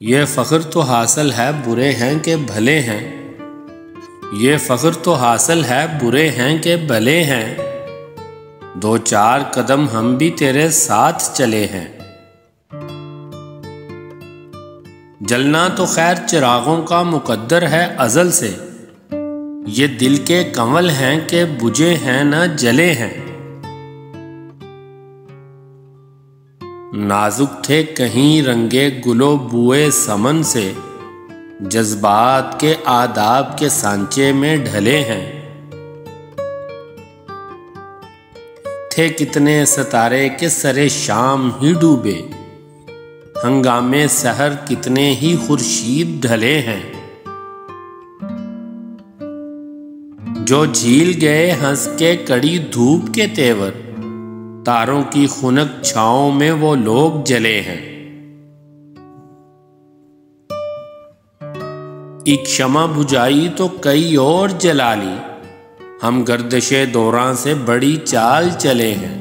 ये फ़ख्र तो हासिल है बुरे हैं कि भले हैं, ये फ़ख्र तो हासिल है बुरे हैं कि भले हैं, दो चार कदम हम भी तेरे साथ चले हैं। जलना तो खैर चिरागों का मुकद्दर है अज़ल से, ये दिल के कंवल हैं कि बुझे हैं न जले हैं। नाजुक थे कहीं रंगे गुलो बुए समन से, जज्बात के आदाब के सांचे में ढले हैं। थे कितने सितारे के सरे शाम ही डूबे, हंगामे सहर कितने ही खुर्शीद ढले हैं। जो झील गए हंस के कड़ी धूप के तेवर, तारों की खुनक छाओं में वो लोग जले हैं। एक शमा बुझाई तो कई और जला ली, हम गर्दिशे दौरां से बड़ी चाल चले हैं।